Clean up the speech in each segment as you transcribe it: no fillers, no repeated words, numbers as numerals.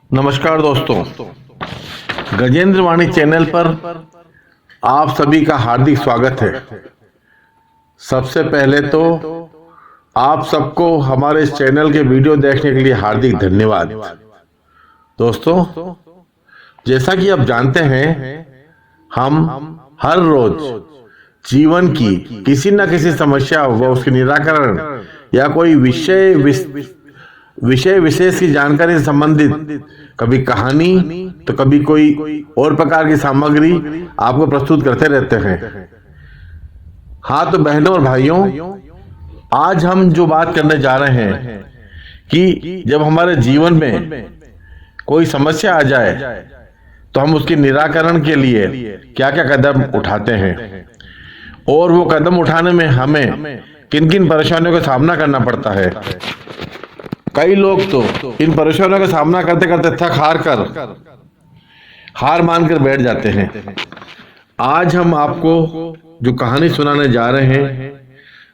नमस्कार दोस्तों, गजेंद्र वाणी चैनल पर आप सभी का हार्दिक स्वागत है। सबसे पहले तो आप सबको हमारे इस चैनल के वीडियो देखने के लिए हार्दिक धन्यवाद। दोस्तों, जैसा कि आप जानते हैं, हम हर रोज जीवन की किसी न किसी समस्या व उसके निराकरण या कोई विषय विशेष की जानकारी से संबंधित कभी कहानी तो कभी कोई और प्रकार की सामग्री आपको प्रस्तुत करते रहते हैं। हाँ तो बहनों और भाइयों, आज हम जो बात करने जा रहे हैं कि जब हमारे जीवन में कोई समस्या आ जाए तो हम उसके निराकरण के लिए क्या क्या कदम उठाते हैं और वो कदम उठाने में हमें किन किन परेशानियों का सामना करना पड़ता है। कई लोग तो इन परेशानियों का सामना करते करते थक हार मानकर बैठ जाते हैं। आज हम आपको जो कहानी सुनाने जा रहे हैं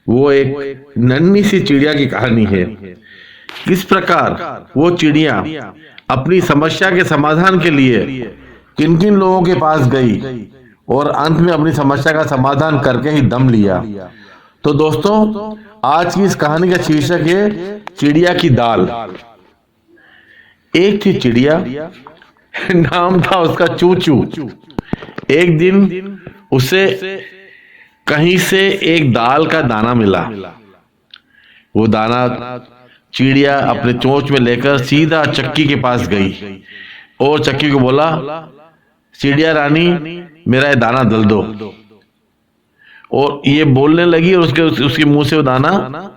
वो एक नन्ही सी चिड़िया की कहानी है। किस प्रकार वो चिड़िया अपनी समस्या के समाधान के लिए किन किन लोगों के पास गई और अंत में अपनी समस्या का समाधान करके ही दम लिया। तो दोस्तों, आज की इस कहानी का शीर्षक है चिड़िया की दाल। एक थी चिड़िया, नाम था उसका चूचू। एक दिन उसे कहीं से एक दाल का दाना मिला। वो दाना चिड़िया अपने चोंच में लेकर सीधा चक्की के पास गई और चक्की को बोला, चिड़िया रानी, मेरा ये दाना दल दो। और ये बोलने लगी और उसके मुंह से वो दाना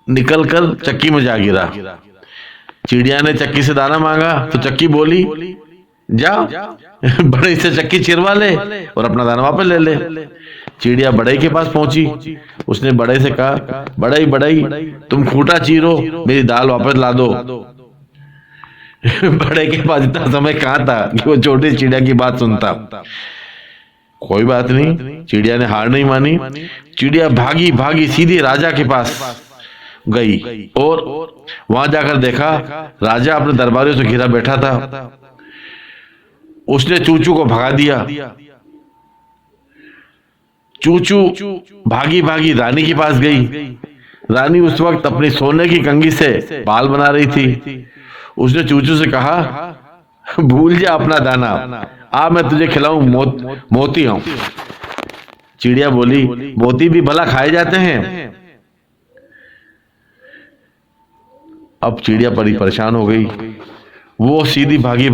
निकलकर चक्की में जा गिरा। चिड़िया ने चक्की से दाना मांगा तो चक्की बोली, जा बड़े से चक्की चिरवा ले और अपना दाना वापस ले ले। चिड़िया बड़े के पास पहुंची। उसने बड़े से कहा, बड़ई तुम खूंटा चीरो, मेरी दाल वापस ला दो। बड़े के पास इतना समय कहाँ था कि वो छोटी चिड़िया की बात सुनता। कोई बात नहीं, चिड़िया ने हार नहीं मानी। चिड़िया भागी सीधी राजा के पास गई और वहां जाकर देखा राजा अपने दरबारियों से घिरा बैठा था। उसने चूचू को भगा दिया। चूचू भागी रानी के पास गई। रानी उस वक्त अपनी सोने की कंघी से बाल बना रही थी। उसने चूचू से कहा, भूल जा अपना दाना, आ मैं तुझे खिलाऊं मोती हूं। चिड़िया बोली, मोती भी भला खाए जाते हैं। अब चिड़िया बड़ी परेशान हो गई। वो सीधी भागी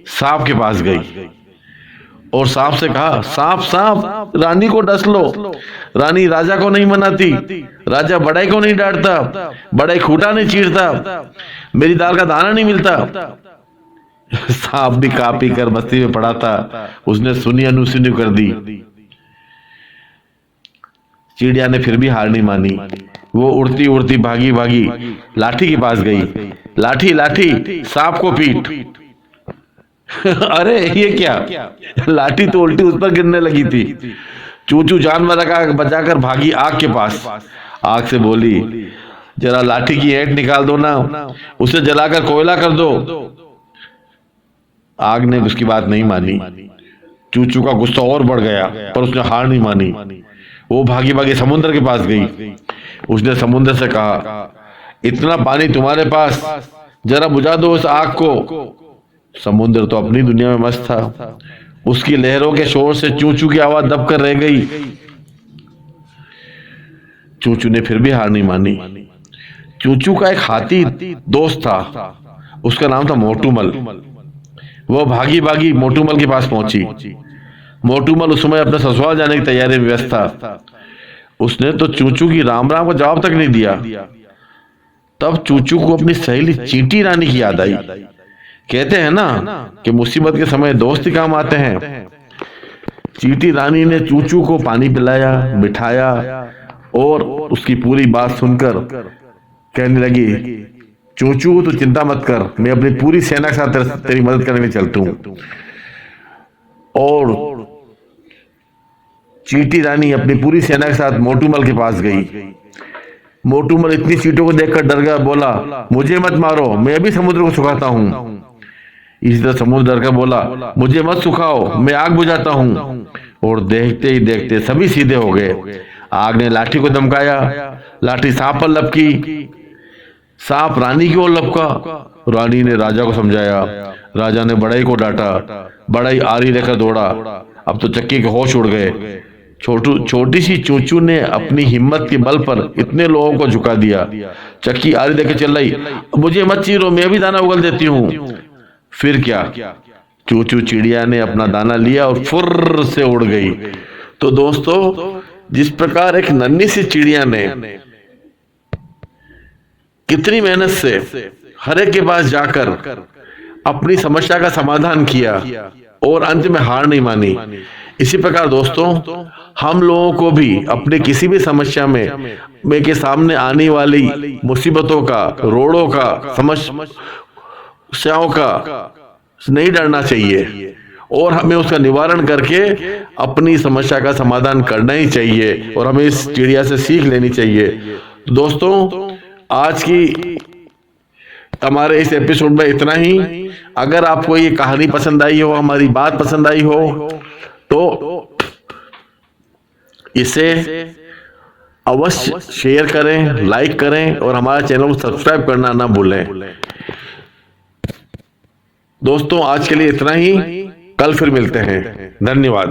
सांप के पास गई और सांप से कहा, सांप रानी को डस लो। रानी राजा को नहीं मनाती, राजा बड़े को नहीं डांटता, बड़े खूंटा नहीं चीरता, मेरी दाल का दाना नहीं मिलता। सांप भी कापी कर बस्ती में पड़ा था। उसने सुनी अनुसुनी कर दी। चिड़िया ने फिर भी हार नहीं मानी। वो उड़ती भागी लाठी के पास गई। लाठी सांप को पीट। अरे ये क्या, लाठी तो उल्टी उस पर गिरने लगी थी। चूचू जान बचाकर भागी आग के पास। आग से बोली, जरा लाठी की ऐंठ निकाल दो ना, उसे जलाकर कोयला कर दो। आग ने उसकी बात नहीं मानी। चूचू का गुस्सा और बढ़ गया, पर उसने हार नहीं मानी। वो भागी समुद्र के पास गई। उसने समुद्र से कहा, इतना पानी तुम्हारे पास, जरा बुझा दो उस आग को। समुद्र तो अपनी दुनिया में मस्त था। उसकी लहरों के शोर से चूचू की आवाज दबकर रह गई। चूचू ने फिर भी हार नहीं मानी। चूचू का एक हाथी दोस्त था, उसका नाम था मोटूमल। वो भागी मोटूमल के पास पहुंची। मोटूमल उस समय अपने ससुराल जाने की तैयारी में व्यस्त था। उसने तो चूचू की राम का जवाब तक नहीं दिया। तब चूचू को अपनी सहेली चींटी रानी की याद आई। कहते हैं ना कि मुसीबत के समय दोस्त ही काम आते हैं। चींटी रानी ने चूचू को पानी पिलाया, बिठाया और उसकी पूरी बात सुनकर कहने लगी, चूचू तो चिंता मत कर, मैं अपनी पूरी सेना के साथ तेरी मदद करने चलता हूं। और चींटी रानी अपनी पूरी सेना के साथ मोटूमल के पास गई। मोटूमल इतनी चींटियों को देखकर डर गया, बोला, मुझे मत मारो, मैं भी समुद्र को सुखाता हूं। इसी तरह समुद्र डर कर बोला, मुझे मत सुखाओ, मैं आग बुझाता हूँ। और देखते ही देखते सभी सीधे हो गए। आग ने लाठी को धमकाया, लाठी सांप पर लपकी, सांप रानी की ओर लपका। रानी ने राजा को समझाया, राजा ने बढ़ई को डांटा, बढ़ई आरी लेकर दौड़ा। अब तो चक्की के होश उड़ गए। छोटी सी चूचू ने अपनी हिम्मत के बल पर इतने लोगों को झुका दिया। चक्की आरी लेकर चल रही, मुझे मत चीरो, मैं भी दाना उगल देती हूँ। फिर क्या, चूचू चिड़िया ने अपना दाना लिया और फुर्र से उड़ गई। तो दोस्तों, जिस प्रकार एक नन्ही सी चिड़िया ने कितनी मेहनत से हर एक के पास जाकर अपनी समस्या का समाधान किया और अंत में हार नहीं मानी, इसी प्रकार दोस्तों हम लोगों को भी अपने किसी भी समस्या में के सामने आने वाली मुसीबतों का, रोड़ों का, समस्याओं का नहीं डरना चाहिए और हमें उसका निवारण करके अपनी समस्या का समाधान करना ही चाहिए और हमें इस चिड़िया से सीख लेनी चाहिए। दोस्तों, आज की हमारे इस एपिसोड में इतना ही। अगर आपको ये कहानी पसंद आई हो, हमारी बात पसंद आई हो, तो इसे अवश्य शेयर करें, लाइक करें और हमारे चैनल को सब्सक्राइब करना ना भूलें। दोस्तों, आज के लिए इतना ही। कल फिर मिलते हैं। धन्यवाद।